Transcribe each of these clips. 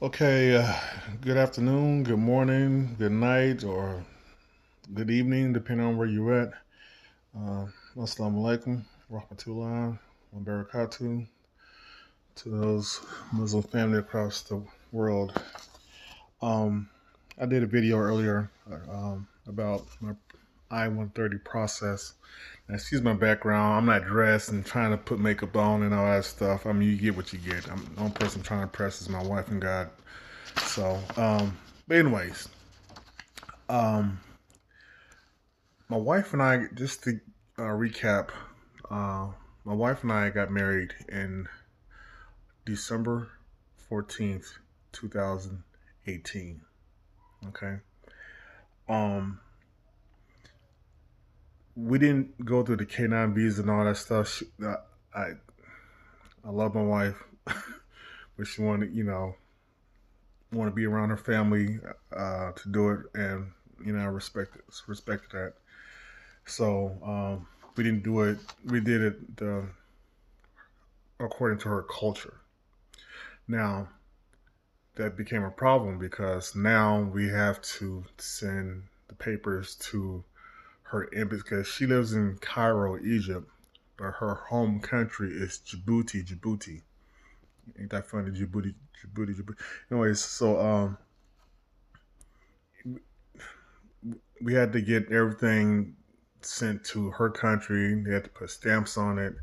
Okay, good afternoon, good morning, good night, or good evening, depending on where you're at. Uh, Assalamu alaikum, rahmatullah, wa barakatuh to those Muslim family across the world. Um, I did a video earlier about my I-130 process. Now, excuse my background. I'm not dressed and trying to put makeup on and all that stuff. I mean, you get what you get. The only person I'm trying to impress is my wife and God. So, but anyways, um, my wife and I, just to recap, uh, my wife and I got married in December 14th, 2018. Okay. Um, we didn't go through the K9 visa and all that stuff. I, I love my wife, but she wanted, want to be around her family to do it, and I respected that. So we didn't do it. We did it according to her culture. Now that became a problem because now we have to send the papers to her embassy because she lives in Cairo, Egypt, but her home country is Djibouti. Djibouti, ain't that funny? Djibouti, Djibouti, Djibouti. Anyways, so we had to get everything sent to her country. They had to put stamps on it.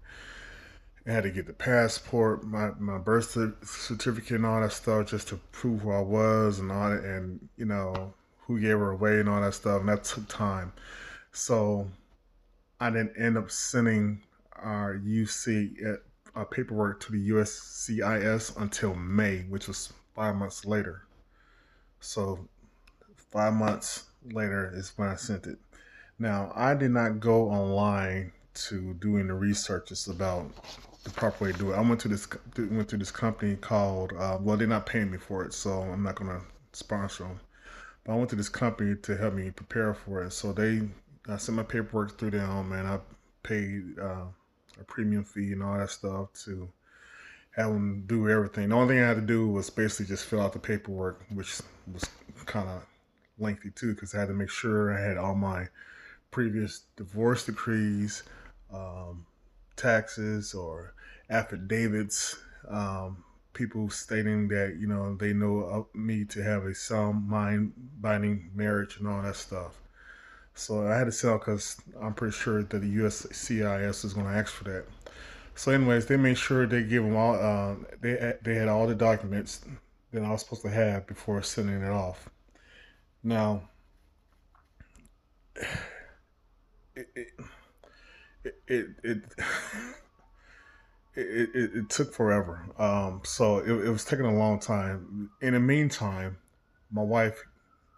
I had to get the passport, my birth certificate, and all that stuff just to prove who I was and all that, and who gave her away and all that stuff. And that took time. So I didn't end up sending our paperwork to the USCIS until May, which was 5 months later. So 5 months later is when I sent it. Now I did not go online to do any researches about the proper way to do it. I went to this company called well, they're not paying me for it, so I'm not gonna sponsor them. But I went to this company to help me prepare for it. So I sent my paperwork through them, and I paid a premium fee and all that stuff to have them do everything. The only thing I had to do was basically just fill out the paperwork, which was kind of lengthy too, because I had to make sure I had all my previous divorce decrees, um, taxes, or affidavits, people stating that they know of me to have a sound mind binding marriage and all that stuff. So I had to sell because I'm pretty sure that the USCIS is going to ask for that. So, anyways, they made sure they give them all. They had all the documents that I was supposed to have before sending it off. Now, it it it it, it it took forever. So it was taking a long time. In the meantime, my wife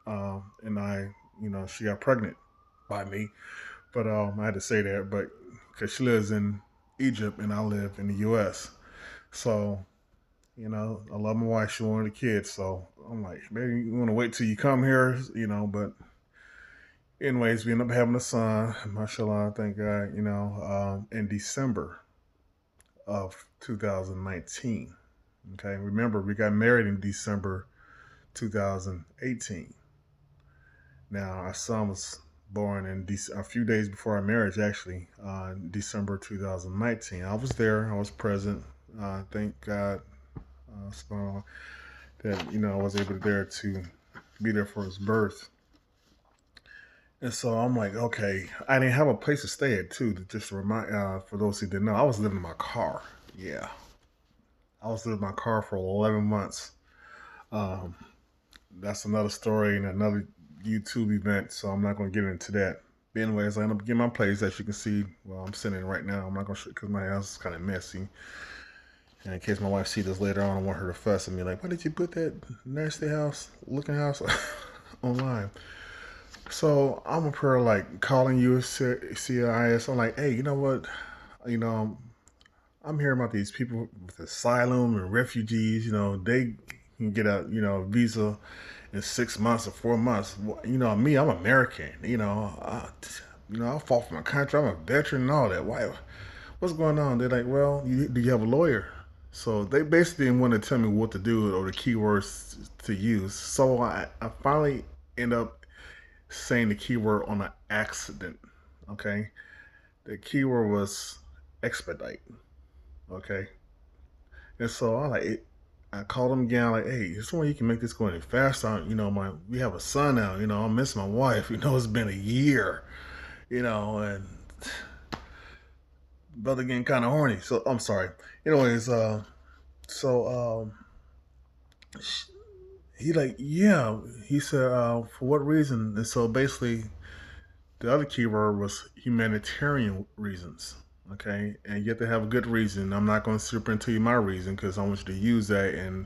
and I, she got pregnant by me, but I had to say that, but because she lives in Egypt and I live in the U.S., so I love my wife. She wanted a kid, so I'm like, maybe you want to wait till you come here, But anyways, we ended up having a son, mashallah, thank God, in December of 2019. Okay, remember we got married in December 2018. Now our son was born a few days before our marriage, actually, December 2019. I was there, I was present. Thank God, that I was able to be there for his birth. And so I'm like, okay, I didn't have a place to stay at too. Just to remind, for those who didn't know, I was living in my car. Yeah, I was living in my car for 11 months. Um, that's another story and another YouTube event, so I'm not going to get into that. But anyways, I ended up getting my place, as you can see. Well, I'm sitting right now. I'm not going to show because my house is kind of messy. And in case my wife sees this later on, I don't want her to fuss at me like, why did you put that nasty house, looking house online? So I'm up here like calling USCIS. I'm like, hey, you know what? You know, I'm hearing about these people with asylum and refugees. They can get a visa in 6 months or 4 months. Me, I'm American. I fought for my country. I'm a veteran and all that. Why? What's going on? They're like, well, do you have a lawyer? So they basically didn't want to tell me what to do or the keywords to use. So I finally end up saying the keyword on an accident. Okay. The keyword was expedite. Okay. And so I called him again, like, hey, is there way you can make this go any faster? We have a son now, I miss my wife, it's been a year, and brother getting kind of horny. So I'm sorry. Anyways, so he like, yeah, he said, for what reason? And so basically, the other keyword was humanitarian reasons. Okay, and you have to have a good reason. I'm not going to super into you my reason because I want you to use that and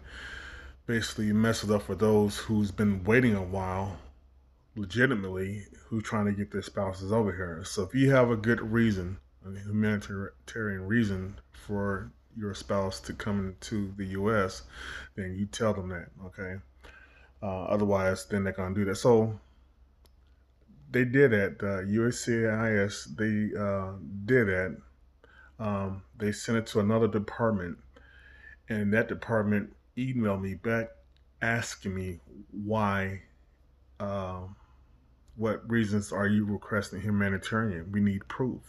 basically mess it up for those who's been waiting a while, legitimately, who trying to get their spouses over here. So if you have a good reason, a humanitarian reason for your spouse to come to the U.S., then you tell them that. Okay. Otherwise, then they're gonna do that. So they did that. USCIS, they did that. They sent it to another department, and that department emailed me back asking me why, uh, what reasons are you requesting humanitarian? We need proof.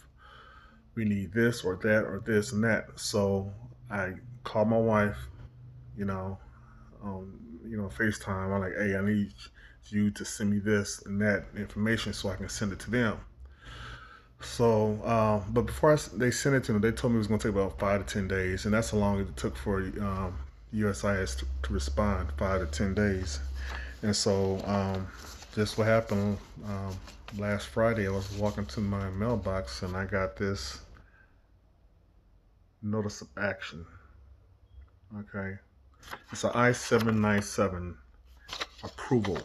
We need this or that or this and that. So I called my wife, you know, FaceTime. I'm like, hey, I need you to send me this and that information so I can send it to them. So, but before they sent it to me, they told me it was going to take about 5 to 10 days, and that's how long it took for USIS to respond, 5 to 10 days. And so, just what happened last Friday, I was walking to my mailbox and I got this notice of action. Okay, it's an I-797 approval.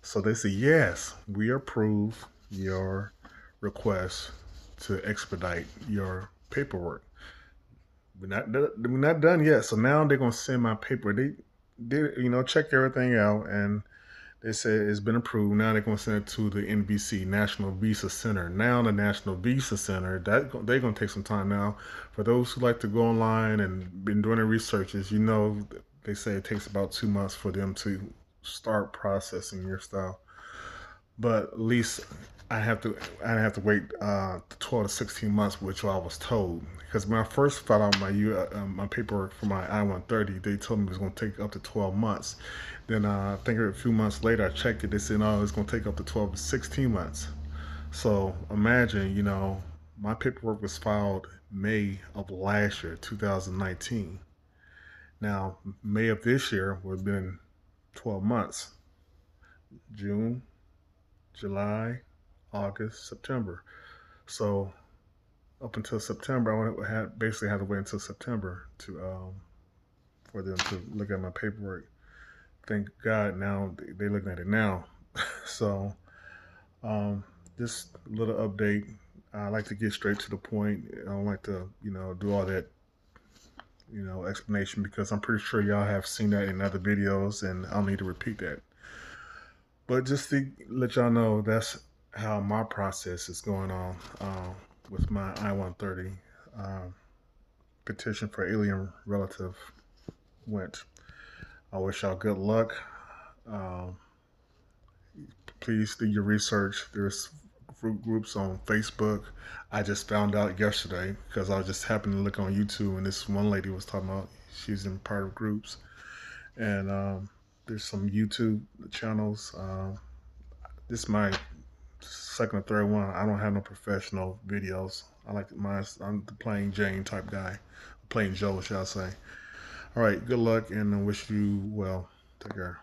So they say, yes, we approve your request to expedite your paperwork. We're not done yet. So now they're gonna send my paper. They did, check everything out, and they said it's been approved. Now they're gonna send it to the NVC, National Visa Center. Now the National Visa Center, they're gonna take some time. Now, for those who like to go online and been doing their researches, they say it takes about 2 months for them to start processing your stuff. But at least I have to wait 12 to 16 months, which I was told. Because when I first filed out my paperwork for my I-130, they told me it was going to take up to 12 months. Then I think a few months later, I checked it. They said, no, it's going to take up to 12 to 16 months. So imagine, my paperwork was filed May of last year, 2019. Now, May of this year would have been 12 months. June, July, August, September. So up until September, basically had to wait until September to for them to look at my paperwork. Thank God now they're looking at it now. So just a little update. I like to get straight to the point. I don't like to do all that explanation because I'm pretty sure y'all have seen that in other videos, and I'll need to repeat that. But just to let y'all know, that's how my process is going on with my I-130 petition for alien relative went. I wish y'all good luck. Um, please do your research. There's groups on Facebook. I just found out yesterday because I just happened to look on YouTube, and this one lady was talking about she's in part of groups. And there's some YouTube channels. This is my second or third one. I don't have no professional videos. I like mine. I'm the plain Jane type guy, plain Joe, shall I say. All right, good luck, and I wish you well. Take care.